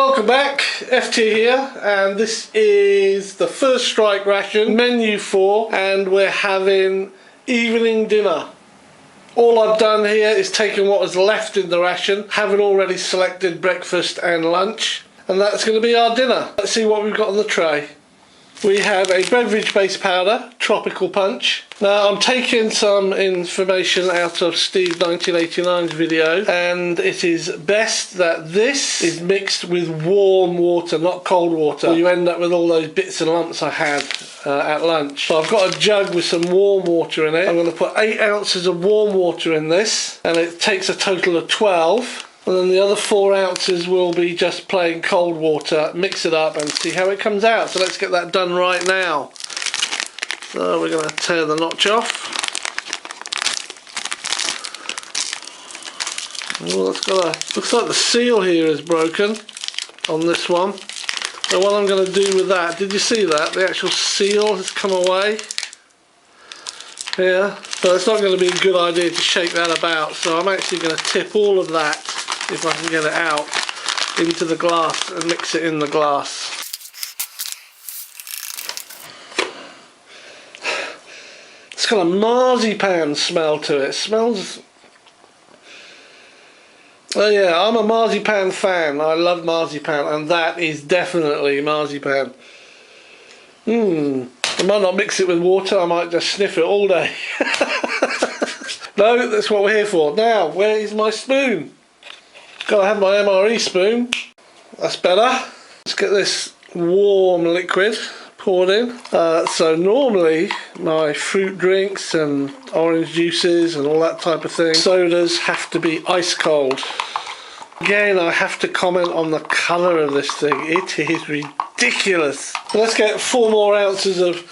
welcome back, FT here, and this is the First Strike ration, menu 4, and we're having evening dinner. All I've done here is taken what was left in the ration, having already selected breakfast and lunch, and that's going to be our dinner. Let's see what we've got on the tray. We have a beverage based powder, Tropical Punch. Now I'm taking some information out of Steve 1989's video, and it is best that this is mixed with warm water, not cold water, or you end up with all those bits and lumps I had at lunch. So I've got a jug with some warm water in it. I'm going to put 8 ounces of warm water in this, and it takes a total of 12. And then the other 4 ounces will be just plain cold water. Mix it up and see how it comes out. So let's get that done right now. So we're going to tear the notch off. Oh, that's got a, looks like the seal here is broken on this one. So what I'm going to do with that, did you see that? The actual seal has come away here. So it's not going to be a good idea to shake that about. So I'm actually going to tip all of that, if I can get it out, into the glass and mix it in the glass. It's got a marzipan smell to it. It smells... Oh yeah, I'm a marzipan fan. I love marzipan, and that is definitely marzipan. I might not mix it with water, I might just sniff it all day. No, that's what we're here for. Now, where is my spoon? Gotta have my MRE spoon. That's better. Let's get this warm liquid poured in. So normally my fruit drinks and orange juices and all that type of thing, sodas, have to be ice cold. Again, I have to comment on the colour of this thing. It is ridiculous. So let's get 4 more ounces of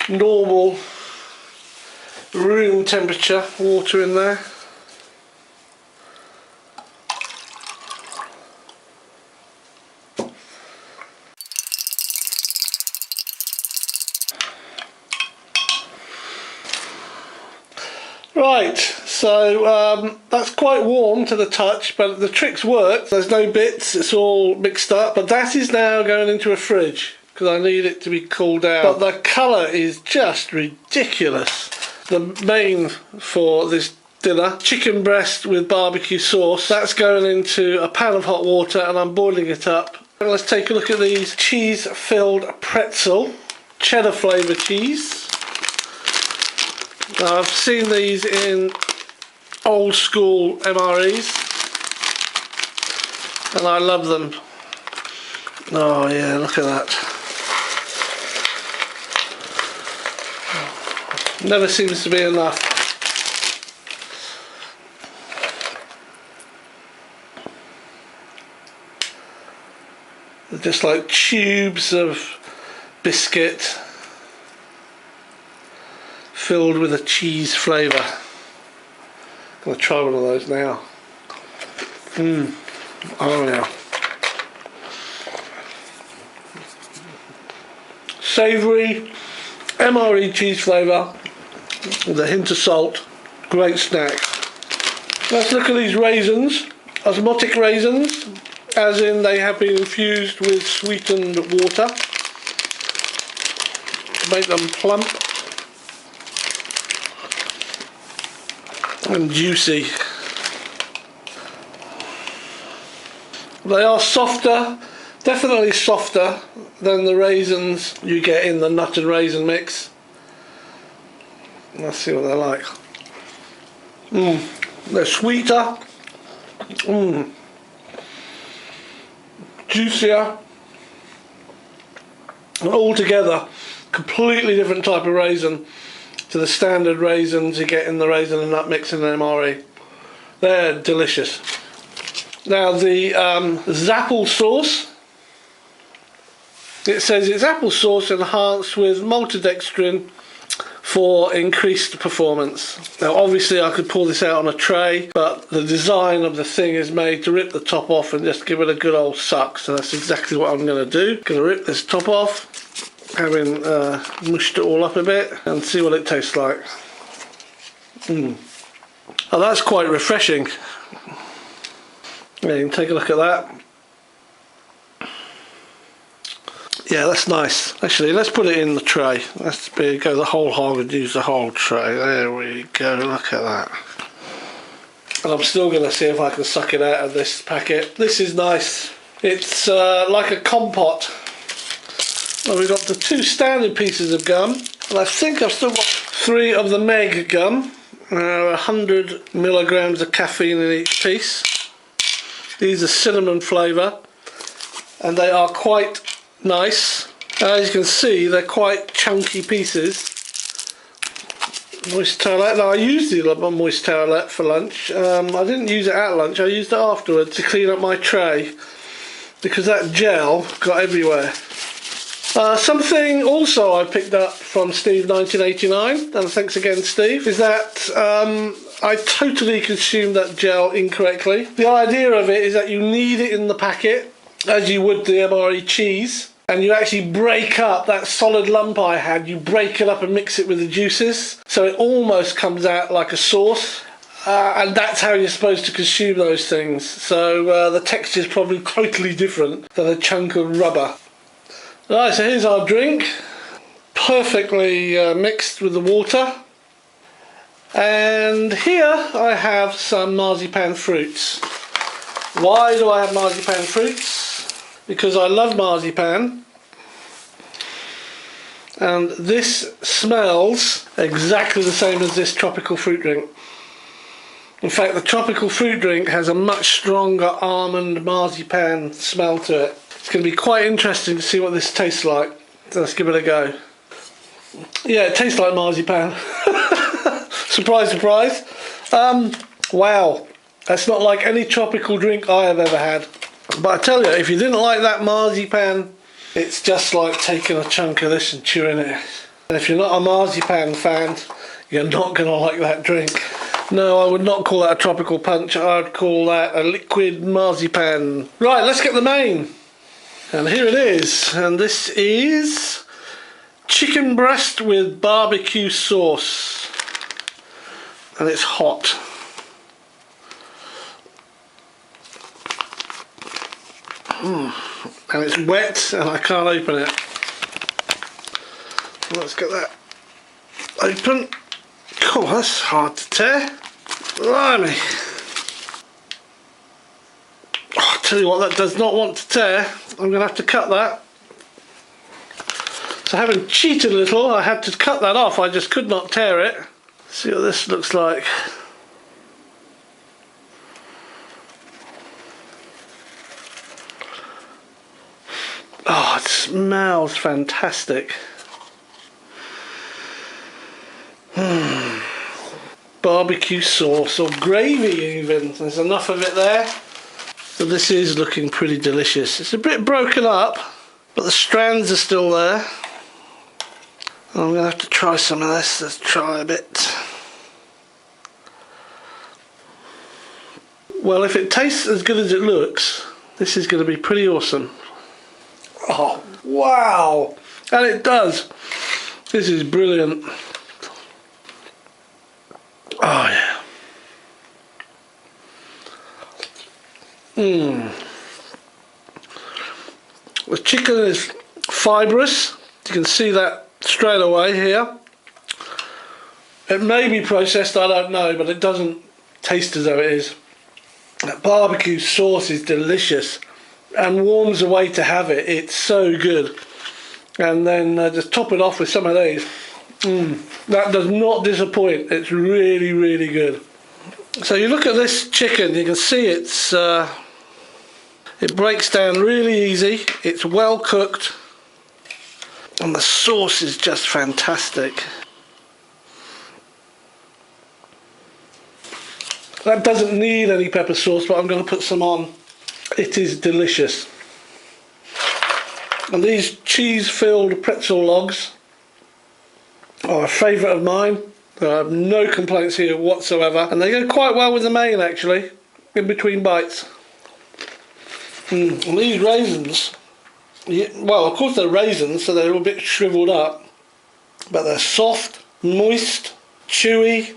normal room temperature water in there. Right, so that's quite warm to the touch, but the tricks work. There's no bits, it's all mixed up. But that is now going into a fridge because I need it to be cooled down. But the colour is just ridiculous. The main for this dinner, chicken breast with barbecue sauce. That's going into a pan of hot water and I'm boiling it up. And let's take a look at these cheese-filled pretzel, cheddar flavour cheese. Now, I've seen these in old school MREs and I love them. Oh yeah, look at that. Never seems to be enough. They're just like tubes of biscuit filled with a cheese flavour. I'm going to try one of those now. Oh yeah. Savoury MRE cheese flavour with a hint of salt. Great snack. Let's look at these raisins. Osmotic raisins, as in they have been infused with sweetened water to make them plump and juicy. They are softer, definitely softer than the raisins you get in the nut and raisin mix. Let's see what they're like. They're sweeter, juicier, and altogether completely different type of raisin to the standard raisins you get in the raisin and nut mix in the MRE. They're delicious. Now the Applesauce, it says it's applesauce enhanced with maltodextrin for increased performance. Now obviously I could pour this out on a tray, but the design of the thing is made to rip the top off and just give it a good old suck, so that's exactly what I'm going to do. Going to rip this top off, having mushed it all up a bit, and see what it tastes like. Oh, that's quite refreshing. Yeah, you can take a look at that. Yeah, that's nice. Actually, let's put it in the tray. Let's go the whole hog and use the whole tray. There we go, look at that. And I'm still going to see if I can suck it out of this packet. This is nice. It's like a compote. Well, we've got the 2 standard pieces of gum. And I think I've still got 3 of the Meg gum. 100 milligrams of caffeine in each piece. These are cinnamon flavour. And they are quite nice. As you can see, they're quite chunky pieces. Moist towelette. Now I used the moist towelette for lunch. I didn't use it at lunch, I used it afterwards to clean up my tray because that gel got everywhere. Something also I picked up from Steve 1989, and thanks again Steve, is that I totally consumed that gel incorrectly. The idea of it is that you knead it in the packet as you would the MRE cheese, and you actually break up that solid lump I had, you break it up and mix it with the juices, so it almost comes out like a sauce, and that's how you're supposed to consume those things. So the texture is probably totally different than a chunk of rubber. Right, so here's our drink, perfectly mixed with the water, and here I have some Marzipan Fruits. Why do I have Marzipan Fruits? Because I love marzipan, and this smells exactly the same as this tropical fruit drink. In fact, the tropical fruit drink has a much stronger almond marzipan smell to it. It's going to be quite interesting to see what this tastes like, so let's give it a go. Yeah, it tastes like marzipan. Surprise, surprise. Wow, that's not like any tropical drink I have ever had. But I tell you, if you didn't like that marzipan, it's just like taking a chunk of this and chewing it. And if you're not a marzipan fan, you're not going to like that drink. No, I would not call that a tropical punch. I'd call that a liquid marzipan. Right, let's get the main. And here it is. And this is chicken breast with barbecue sauce. And it's hot. And it's wet and I can't open it. Let's get that open. Oh, that's hard to tear. Blimey. Oh, I'll tell you what, that does not want to tear. I'm going to have to cut that. So having cheated a little, I had to cut that off. I just could not tear it. See what this looks like. Oh, it smells fantastic. Barbecue sauce, or gravy even. There's enough of it there. So this is looking pretty delicious. It's a bit broken up, but the strands are still there. I'm going to have to try some of this. Let's try a bit. Well, if it tastes as good as it looks, this is going to be pretty awesome. Oh, wow! And it does. This is brilliant. Oh, yeah. The chicken is fibrous. You can see that straight away here. It may be processed, I don't know, but it doesn't taste as though it is. That barbecue sauce is delicious and warms away to have it. It's so good. And then just top it off with some of these. That does not disappoint. It's really, really good. So you look at this chicken, you can see it's it breaks down really easy. It's well cooked, and the sauce is just fantastic. That doesn't need any pepper sauce, but I'm going to put some on. It is delicious. And these cheese-filled pretzel logs are a favourite of mine. I have no complaints here whatsoever, and they go quite well with the main actually, in between bites. And these raisins, well, of course they're raisins, so they're a bit shriveled up, but they're soft, moist, chewy,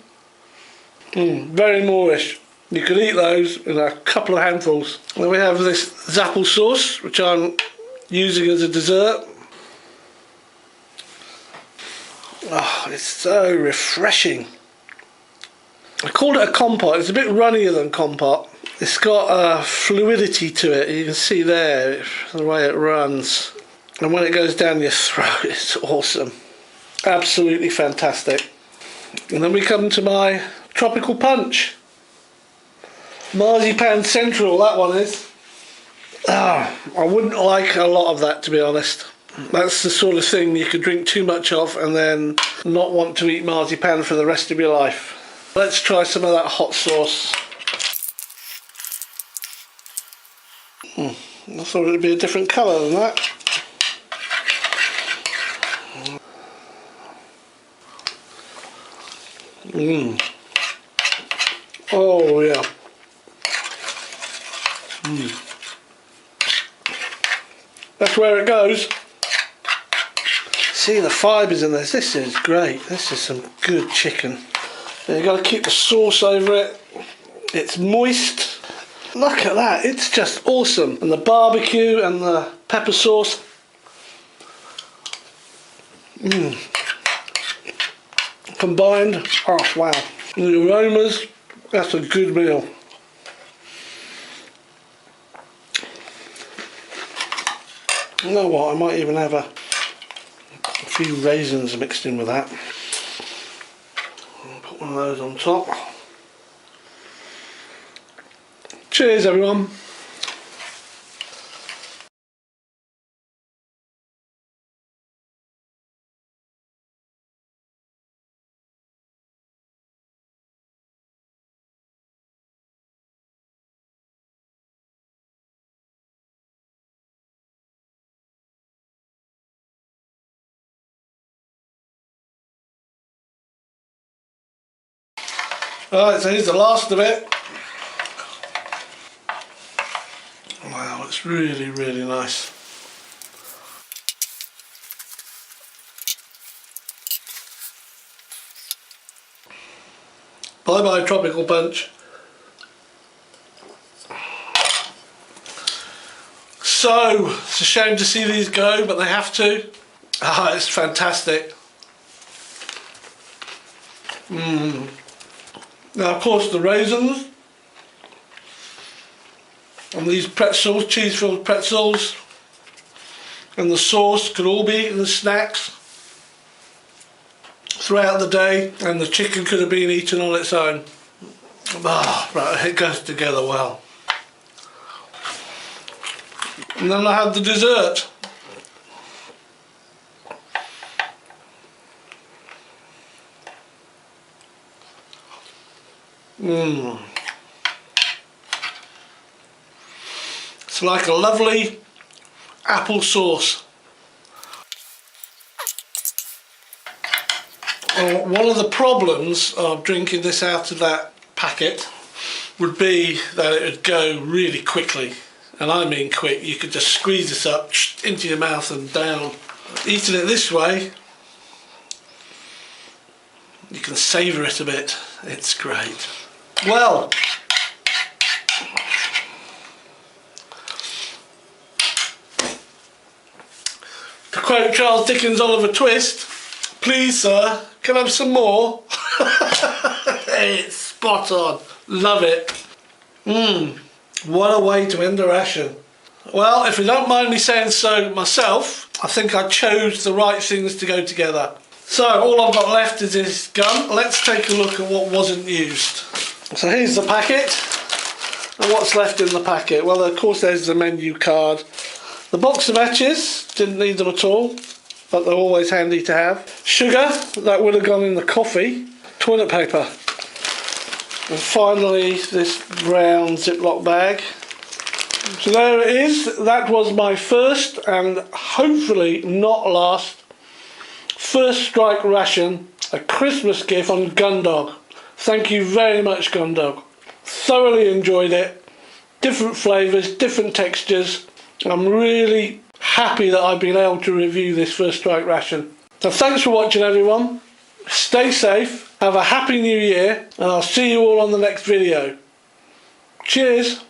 very moorish. You could eat those in a couple of handfuls. Then we have this applesauce, which I'm using as a dessert. Oh, it's so refreshing. I called it a compote. It's a bit runnier than compote. It's got a fluidity to it. You can see there the way it runs. And when it goes down your throat, it's awesome. Absolutely fantastic. And then we come to my tropical punch. Marzipan Central, that one is. I wouldn't like a lot of that, to be honest. That's the sort of thing you could drink too much of and then not want to eat marzipan for the rest of your life. Let's try some of that hot sauce. I thought it would be a different colour than that. Oh yeah. That's where it goes. See the fibres in this. This is great. This is some good chicken. You've got to keep the sauce over it. It's moist. Look at that. It's just awesome. And the barbecue and the pepper sauce. Combined. Oh wow. And the aromas. That's a good meal. You know what, I might even have a few raisins mixed in with that. I'll put one of those on top. Cheers everyone. Alright, so here's the last of it. Wow, it's really, really nice. Bye bye tropical punch. So, it's a shame to see these go, but they have to. Ah, it's fantastic. Now of course the raisins and these pretzels, cheese-filled pretzels, and the sauce could all be eaten as snacks throughout the day, and the chicken could have been eaten on its own. Ah, right, it goes together well. And then I have the dessert. It's like a lovely applesauce. One of the problems of drinking this out of that packet would be that it would go really quickly, and I mean quick. You could just squeeze this up into your mouth and down. Eating it this way, you can savour it a bit. It's great. Well, to quote Charles Dickens' Oliver Twist, please sir, can I have some more? It's spot on. Love it. What a way to end a ration. Well, if you don't mind me saying so myself, I think I chose the right things to go together. So all I've got left is this gum. Let's take a look at what wasn't used. So here's the packet, and what's left in the packet? Well, of course there's the menu card. The box of matches, didn't need them at all, but they're always handy to have. Sugar, that would have gone in the coffee. Toilet paper. And finally this brown Ziploc bag. So there it is. That was my first and hopefully not last first strike ration, a Christmas gift on Gundog. Thank you very much Gundog. Thoroughly enjoyed it. Different flavours, different textures. I'm really happy that I've been able to review this first strike ration. So thanks for watching everyone. Stay safe, have a happy new year, and I'll see you all on the next video. Cheers!